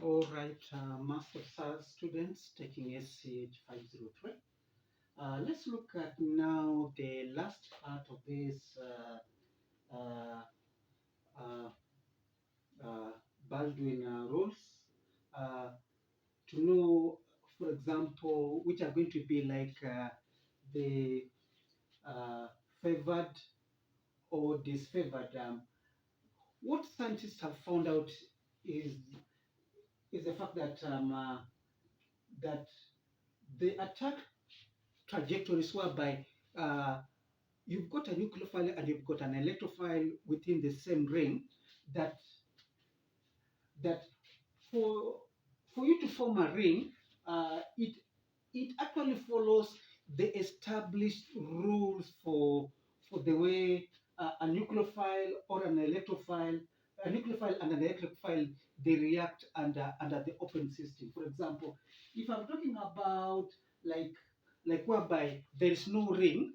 All right, Master Science students taking SCH 503. Let's look at now the last part of this uh, uh, uh, Baldwin rules uh, to know, for example, which are going to be like the uh, favored or disfavored. What scientists have found out is is the fact that that the attack trajectories whereby uh, you've got a nucleophile and you've got an electrophile within the same ring that that for for you to form a ring, it actually follows the established rules for the way a nucleophile or an electrophile, a nucleophile and an electrophile, they react under the open system. For example, if I'm talking about like whereby there is no ring,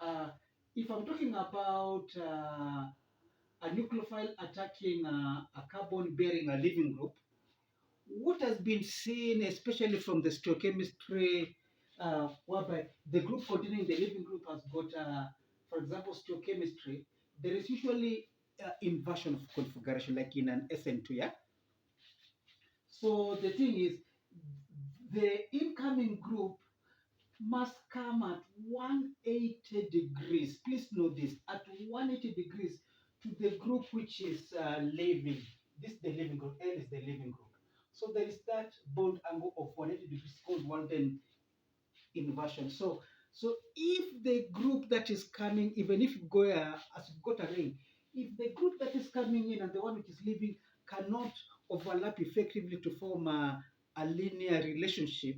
uh, if I'm talking about a nucleophile attacking a carbon bearing a living group, what has been seen, especially from the stoichiometry, whereby the group containing the living group has got, for example, stoichiometry, there is usually inversion of configuration, like in an SN2, yeah? So the thing is, the incoming group must come at 180 degrees. Please note this, at 180 degrees to the group which is leaving. This is the living group, L is the living group. So there is that bond angle of 180 degrees called Walden inversion. So if the group that is coming, even if you go as you've got a ring, if the group that is coming in and the one which is leaving cannot overlap effectively to form a linear relationship,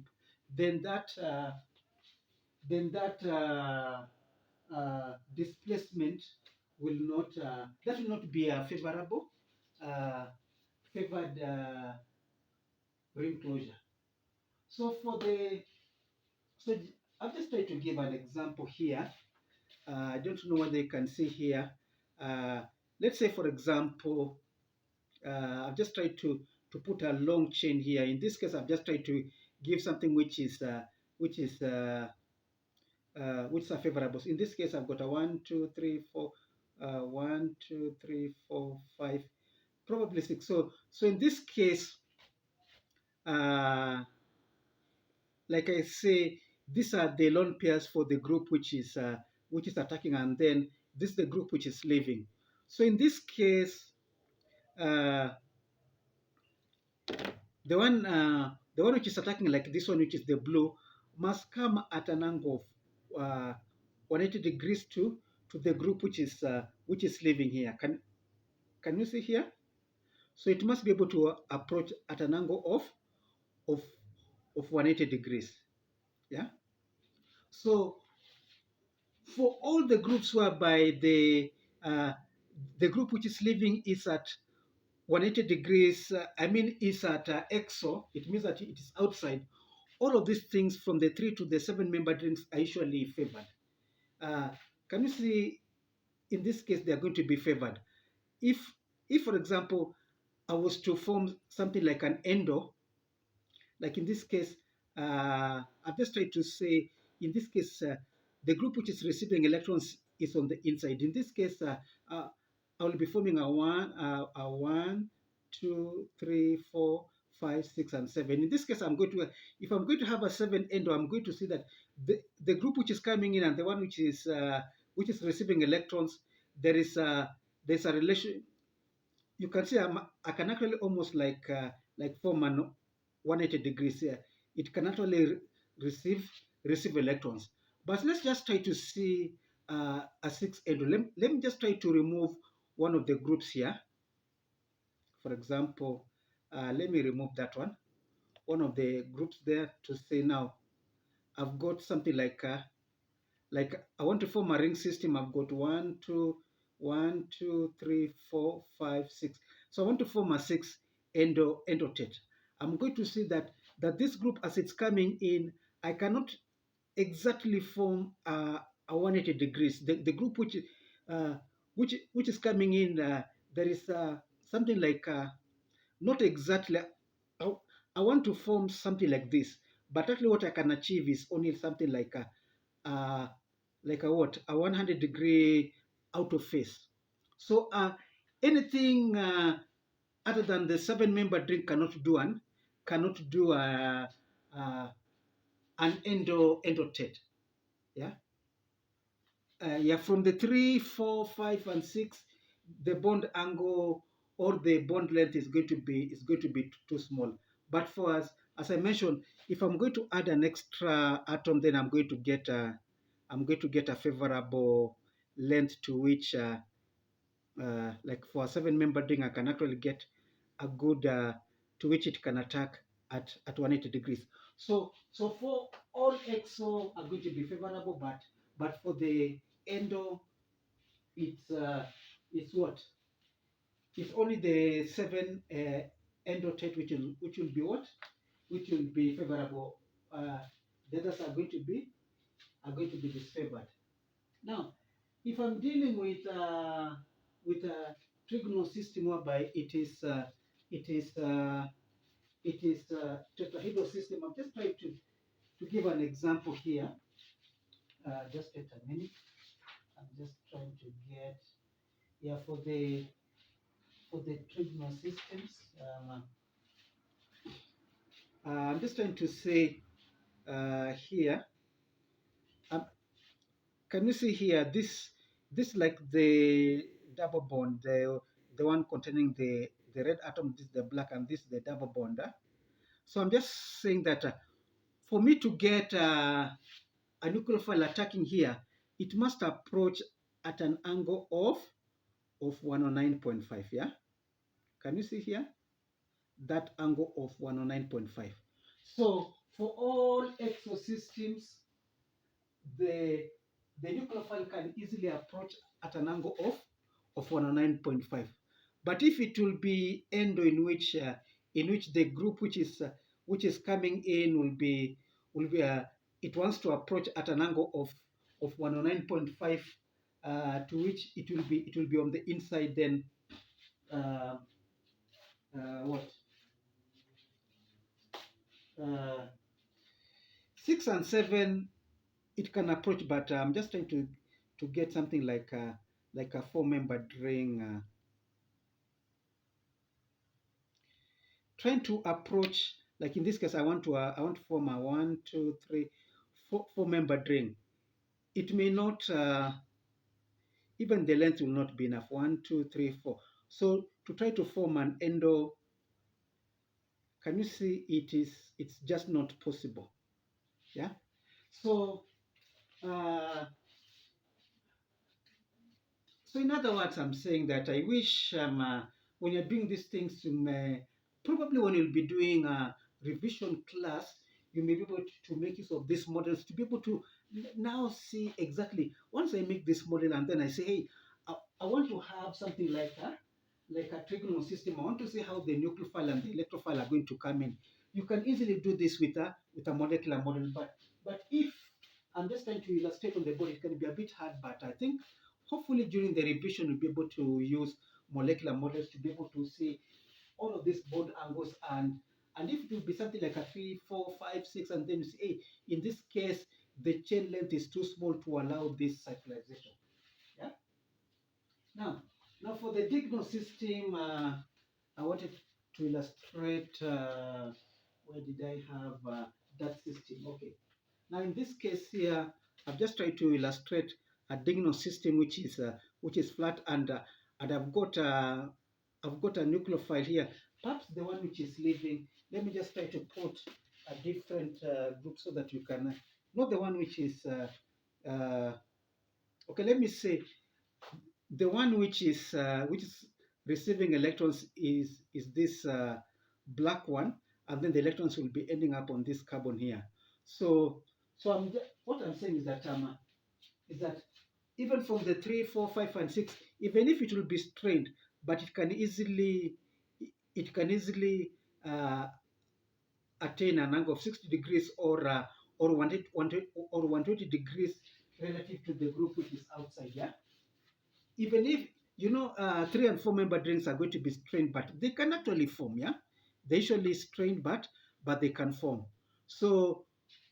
then that displacement will not that will not be a favorable uh, favored ring closure. So for the so I've just tried to give an example here. I don't know whether you can see here. Uh, let's say, for example, I've just tried to put a long chain here. In this case, I've just tried to give something which is which are favorable. So in this case, I've got a 1, 2, 3, 4, 1, 2, 3, 4, 5, probably 6. So in this case, uh, like I say, these are the lone pairs for the group which is attacking, and then this is the group which is leaving. So in this case, uh, the one which is attacking, like this one, which is the blue, must come at an angle of 180 degrees to the group which is leaving here. Can you see here? So it must be able to approach at an angle of of 180 degrees. Yeah. So for all the groups whereby the group which is leaving is at 180 degrees, is at exo, it means that it is outside. All of these things from the 3 to the 7 member rings are usually favored. Uh, can you see, in this case, they are going to be favored. If, for example, I was to form something like an endo, like in this case, I've just tried to say, in this case, the group which is receiving electrons is on the inside. In this case, I will be forming a 1, 2, 3, 4, 5, 6, and 7. In this case, if I'm going to have a 7 endo, I'm going to see that the group which is coming in and the one which is receiving electrons, there's a relation. You can see I can actually almost like form an 180 degrees here. It can actually receive electrons. But let's just try to see a 6 endo. Let me just try to remove one of the groups here. For example, let me remove that one of the groups there, to say now I've got something like I want to form a ring system. I've got 1, 2, 3, 4, 5, 6. So I want to form a 6 endotet. I'm going to see that this group, as it's coming in, I cannot exactly form a 180 degrees. The group which is coming in, there is something like not exactly I, I want to form something like this, but actually what I can achieve is only something uh, like a what? A 100-degree out of phase. So anything other than the seven-member drink cannot do an endotet. Yeah. Yeah, from the 3, 4, 5, and 6, the bond angle or the bond length is going to be too small. But for us, as I mentioned, if I'm going to add an extra atom, then I'm going to get a favorable length to which, like for a seven-member ring, I can actually get a good to which it can attack at 180 degrees. So for all exo are going to be favorable, but for the endo, it's what? It's only the seven endotate which will be what? Which will be favorable. Uh, the others are going to be disfavored. Now, if I'm dealing with a trigonal system whereby it is tetrahedral system, I'm just trying to give an example here. Just wait a minute. I'm just trying to get, yeah, for the trigonal systems. I'm just trying to say here. Um, can you see here this like the double bond, the one containing the red atom, this the black, and this the double bond. So I'm just saying that for me to get a nucleophile attacking here, it must approach at an angle of 109.5. Yeah, can you see here that angle of 109.5? So for all exosystems, the the nucleophile can easily approach at an angle of 109.5. But if it will be endo in which the group which is coming in will be it wants to approach at an angle of 109.5, to which it will be on the inside, then uh, what, uh, 6 and 7 it can approach, but I'm just trying to get something like a four-member ring, trying to approach, like in this case I want to form a one, two, three, four-member ring. It may not, even the length will not be enough. One, two, three, four. So to try to form an endo, can you see it's just not possible. Yeah. So uh, So in other words, I'm saying that I wish, when you're doing these things, probably when you'll be doing a revision class, you may be able to make use of these models to be able to now see exactly. Once I make this model and then I say, hey, I want to have something like a trigonal system. I want to see how the nucleophile and the electrophile are going to come in. You can easily do this with a molecular model, but if I'm just trying to illustrate on the board, it can be a bit hard, but I think hopefully during the revision we'll be able to use molecular models to be able to see all of these bond angles, and if it will be something like a 3, 4, 5, 6, and then you say, hey, in this case the chain length is too small to allow this cyclization. Yeah. Now, for the diagonal system, I wanted to illustrate. Where did I have that system? Okay. Now, in this case here, I've just tried to illustrate a diagonal system which is flat, and I've got a nucleophile here. Perhaps the one which is leaving. Let me just try to put a different group so that you can not the one which is okay. Let me say the one which is receiving electrons is this black one, and then the electrons will be ending up on this carbon here. So what I'm saying is that even from the 3, 4, 5, and 6, even if it will be strained, but it can easily uh, attain an angle of 60 degrees or 120 degrees relative to the group which is outside. Yeah. Even if 3 and 4 member drinks are going to be strained, but they can actually form. Yeah, They usually strain, but they can form. So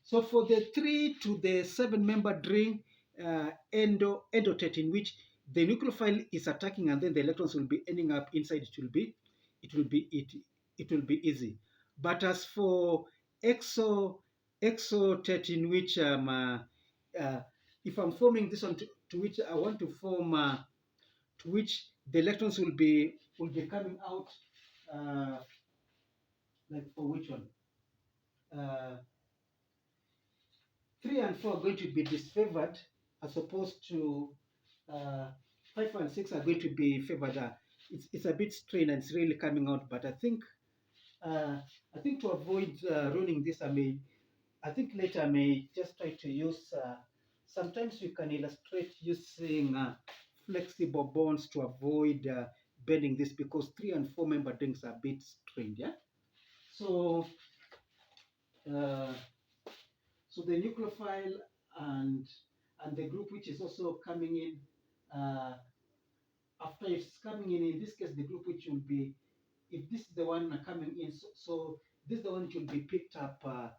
so for the 3 to the 7 member ring endotet, in which the nucleophile is attacking and then the electrons will be ending up inside, it will be it it will be easy. But as for exotet, in which uh, if I'm forming this one to which I want to form to which the electrons will be coming out, uh, like for which one? Uh, 3 and 4 are going to be disfavored, as opposed to uh, 5 and 6 are going to be favored. It's a bit strained and it's really coming out, but uh, I think to avoid ruining this, I think later I may just try to use. Sometimes you can illustrate using flexible bonds to avoid bending this, because 3 and 4 member rings are a bit strained. Yeah. So uh, so the nucleophile and and the group which is also coming in, after it's coming in this case, the group which will be, if this is the one coming in, so this is the one which will be picked up, uh,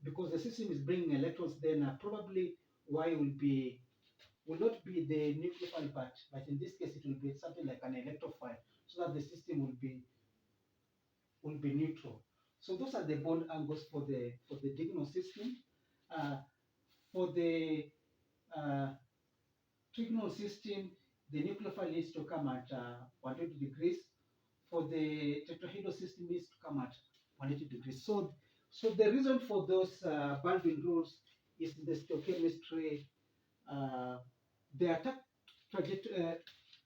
because the system is bringing electrons. Then probably Y will not be the nucleophile, but in this case it will be something like an electrophile, so that the system will be neutral. So those are the bond angles for the digonal system. Uh, for the uh, trigonal system, the nucleophile needs to come at 120 degrees. For the tetrahedral system, needs to come at 180 degrees. So the reason for those Baldwin rules is the stoichiometry. Uh, the attack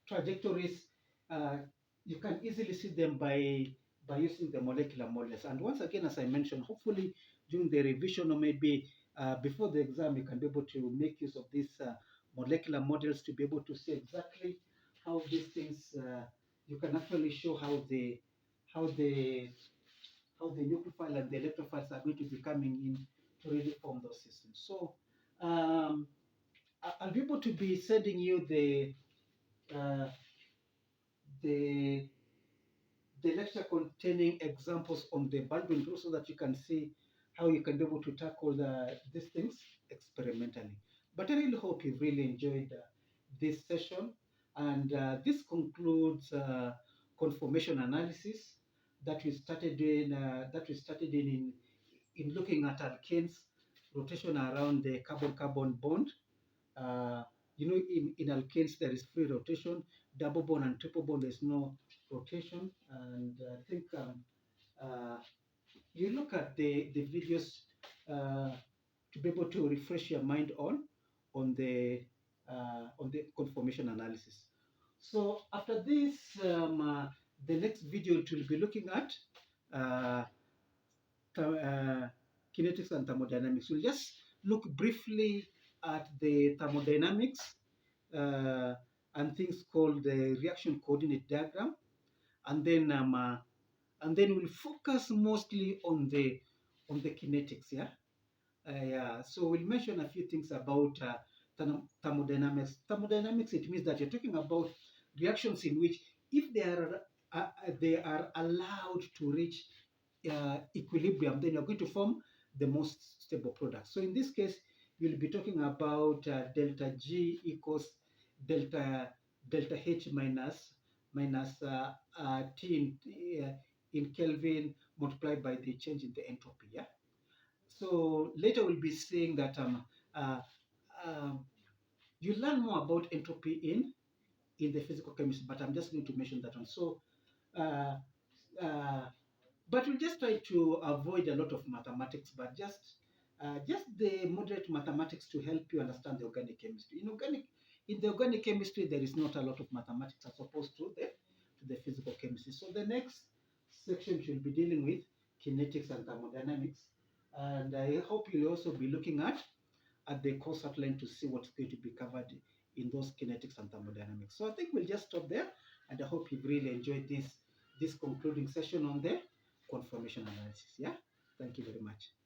trajectories, uh, you can easily see them by using the molecular models. And once again, as I mentioned, hopefully during the revision, or maybe before the exam, you can be able to make use of these molecular models to be able to see exactly how these things. You can actually show how the how the nucleophile and the electrophiles are going to be coming in to really form those systems. So I'll be able to be sending you uh, the the lecture containing examples on the Baldwin rule, so that you can see how you can be able to tackle these things experimentally. But I really hope you've really enjoyed this session, and this concludes conformation analysis that we started in looking at alkanes rotation around the carbon-carbon bond. uh, in alkanes there is free rotation, double bond and triple bond there's no rotation. And I think uh, you look at the videos to be able to refresh your mind on the conformation analysis. So after this, the next video it will be looking at uh, uh, kinetics and thermodynamics. We'll just look briefly at the thermodynamics and things called the reaction coordinate diagram, and then we'll focus mostly on the kinetics. Yeah. Yeah. So we'll mention a few things about thermodynamics. Thermodynamics, it means that you're talking about reactions in which, if they are allowed to reach equilibrium, then you're going to form the most stable product. So in this case, you'll be talking about delta G equals delta H minus T in Kelvin, multiplied by the change in the entropy. Yeah. So later we'll be seeing that uh, um, you learn more about entropy in the physical chemistry, but I'm just going to mention that one. So uh, uh, but we just try to avoid a lot of mathematics, but just the moderate mathematics to help you understand the organic chemistry. In the organic chemistry, there is not a lot of mathematics as opposed to the physical chemistry. So the next section should be dealing with kinetics and thermodynamics, and I hope you'll also be looking at the course outline to see what's going to be covered in those kinetics and thermodynamics. So I think we'll just stop there, and I hope you've really enjoyed this concluding session on the conformation analysis. Yeah, thank you very much.